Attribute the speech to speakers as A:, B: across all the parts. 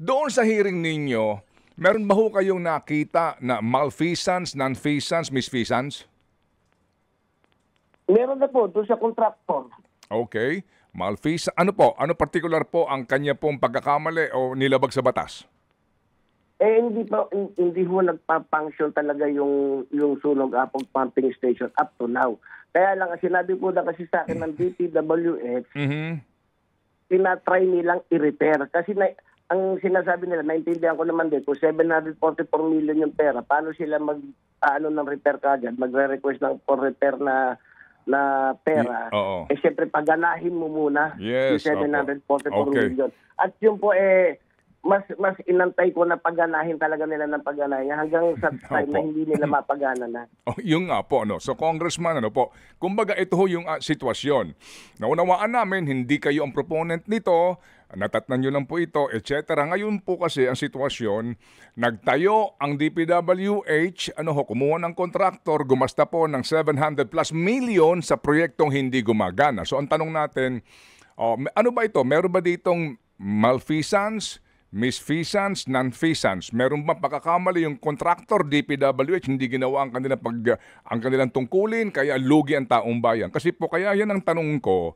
A: Doon sa hearing ninyo, meron ba ho kayong nakita na malfeasance, nonfeasance, misfeasance?
B: Meron na po doon sa contractor.
A: Okay. Malfeasance. Ano po? Ano particular po ang kanya pong pagkakamali o nilabag sa batas?
B: Hindi ho nagpa-function talaga yung sunog apong pumping station up to now. Kaya lang, sinabi po na kasi sa akin ng DPWH, tinatry nilang i-repair. Kasi ang sinasabi nila, naintindihan ko naman din, kung 744 million yung pera, paano sila ng repair kagad, magre-request ng for repair na pera, siyempre paganahin mo muna yung 744 million. At yun po mas inantay ko na paganahin talaga nila ng paganahin hanggang sa time na hindi nila mapagana na.
A: Yung nga po, no? So Congressman, kumbaga ito ho yung sitwasyon. Naunawaan namin, hindi kayo ang proponent nito, natatnan nyo lang po ito, etc. Ngayon po kasi ang sitwasyon, nagtayo ang DPWH, kumuha ng kontraktor, gumasta po ng 700 plus million sa proyektong hindi gumagana. So ang tanong natin, ano ba ito? Meron ba ditong malfeasance, misfeasance, nonfeasance? Meron ba pagkakamali yung contractor DPWH hindi ginawa ang kanilang tungkulin kaya lugi ang taong bayan? Kasi po kaya yan ang tanong ko,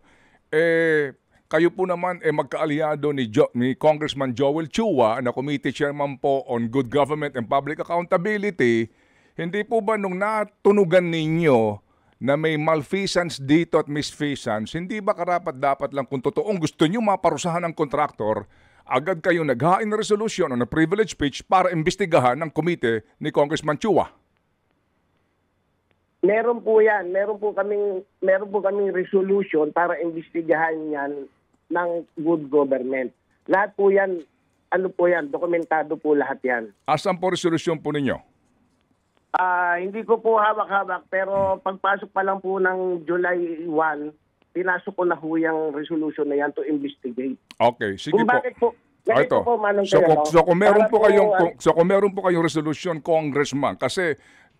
A: kayo po naman magkaalyado ni Congressman Joel Chua na Committee Chairman po on Good Government and Public Accountability. Hindi po ba nung natunugan ninyo na may malfeasance dito at misfeasance, hindi ba karapat-dapat lang kung totoong gusto nyo maparusahan ng kontraktor, agad kayo naghain na resolution o na privilege speech para imbestigahan ng komite ni Congressman Chua?
B: Meron po yan. Meron po kaming resolution para imbestigahan yan ng good government. Lahat po yan, dokumentado po lahat yan.
A: Asan po resolution po ninyo?
B: Hindi ko po hawak-hawak, pero pagpasok pa lang po ng July 1, pinasok ko na ho yung resolution na yan to investigate.
A: Okay, sige
B: kung
A: po.
B: Bakit po? Ito po, Manong
A: kung meron po kayong resolution, Congressman, kasi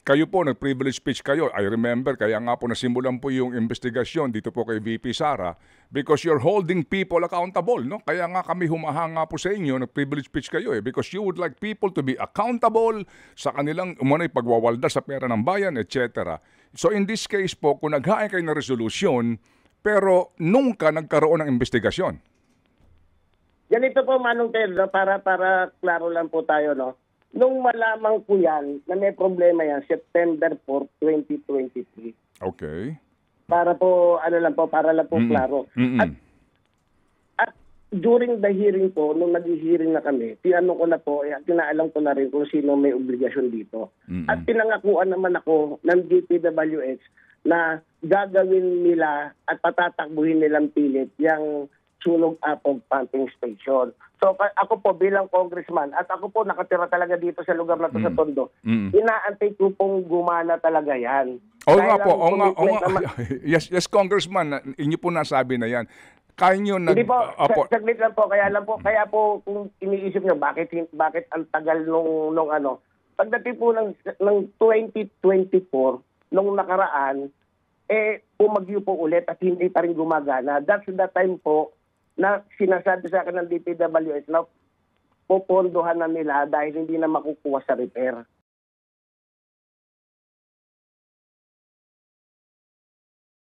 A: kayo po, nag-privilege speech kayo. I remember, kaya nga po nasimulan po yung investigasyon dito po kay VP Sara because you're holding people accountable, no? Kaya nga kami humahanga po sa inyo, nag-privilege speech kayo because you would like people to be accountable sa kanilang pagwawalda sa pera ng bayan, etc. So in this case po, kung naghain kayo ng resolution, pero nung nagkaroon ng investigasyon.
B: Ganito po, Manong Pedro, para klaro lang po tayo, no? Nung malamang po yan, na may problema yan, September 4, 2023.
A: Okay.
B: Para po, para lang po klaro. At during the hearing po, nung nag-hearing na kami, tinanong ko na po, tinaalam ko na rin kung sino may obligasyon dito. At pinangakuan naman ako ng DPWH na gagawin nila at patatakbuhin nilang pilit yung sunog apong pumping station. So ako po bilang congressman at ako po nakatira talaga dito sa lugar na to sa Tondo, inaantay ko pong gumana talaga yan.
A: Oo nga po, yes Congressman, inyo po nasabi na yan. Kaya nyo
B: Hindi po, saglit lang po, kaya po kung iniisip nyo bakit ang tagal nung pagdating po ng 2024, nung nakaraan, pumagyo po ulit at hindi pa rin gumagana. That's the time po na sinasabi sa akin ng DPWH na pupondohan na nila dahil hindi na makukuha sa repair.